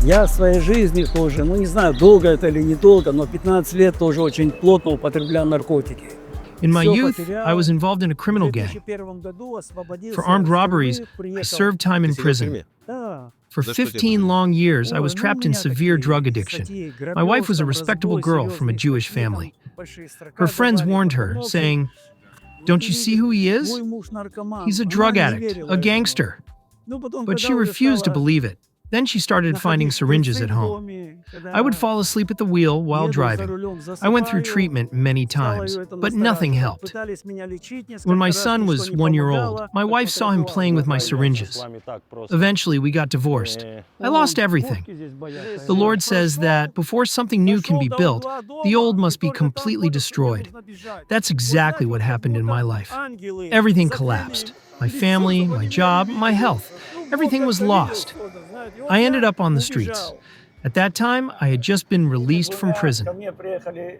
Я в своей жизни тоже, ну не знаю, долго это или недолго, но 15 лет тоже очень плотно употреблял наркотики. In my Всё youth, потерял. I was involved in a В criminal gang. 2001 году освободился, For armed robberies, впервые I приехал. served time in Ты сидел в prison. тюрьме? Да. For За что тебя 15 посадили? long years, I Ой, was ну, у trapped in меня severe такие drug addiction. статьи, My wife was a грабеж, там, respectable разбой girl from a серьезный, Jewish такие там family. большие строка Her friends давали, warned потом her, много. saying, "Don't you see who he is? Твой муж наркоман. He's a Она drug не addict, верила a этому. gangster." Ну, потом, But когда she уже refused to стала believe it. Then she started finding находить syringes шприцы at в home. доме, когда I would fall asleep at the wheel while еду за driving. рулем, I went through засыпаю, treatment many стало times, её это but nothing настораживать. helped. Пытались меня лечить несколько When my раз, son ничто was не 1 year old, помогало. my wife saw him playing with my syringes. Eventually, we got divorced. I lost everything. Водки здесь боятся. The Lord says that before something new can be built, the old must be completely destroyed. That's exactly what happened in my life. Everything collapsed. My family, my job, my health. Everything was lost. I ended up on the streets. At that time, I had just been released from prison.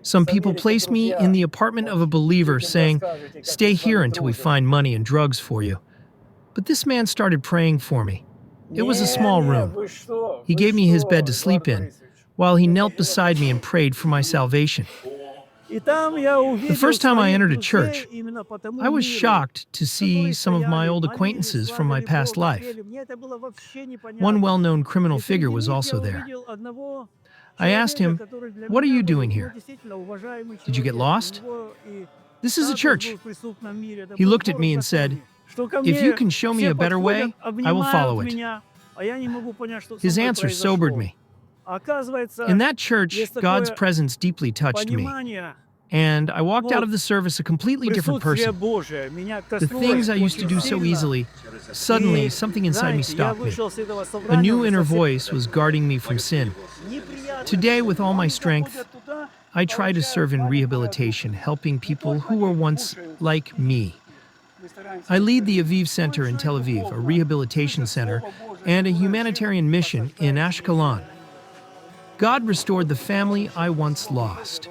Some people placed me in the apartment of a believer, saying, "Stay here until we find money and drugs for you." But this man started praying for me. It was a small room. He gave me his bed to sleep in, while he knelt beside me and prayed for my salvation. The first time I entered a church, I was shocked to see some of my old acquaintances from my past life. One well-known criminal figure was also there. I asked him, "What are you doing here? Did you get lost?" "This is a church." He looked at me and said, "If you can show me a better way, I will follow it." His answer sobered me. In that church, God's presence deeply touched me, and I walked out of the service a completely different person. The things I used to do so easily, suddenly something inside me stopped me. A new inner voice was guarding me from sin. Today, with all my strength, I try to serve in rehabilitation, helping people who were once like me. I lead the Aviv Center in Tel Aviv, a rehabilitation center, and a humanitarian mission in Ashkelon. God restored the family I once lost.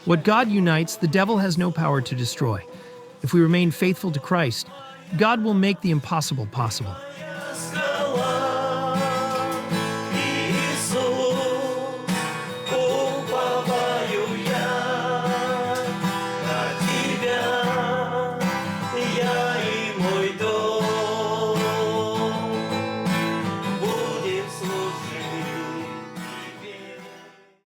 What God unites, the devil has no power to destroy. If we remain faithful to Christ, God will make the impossible possible.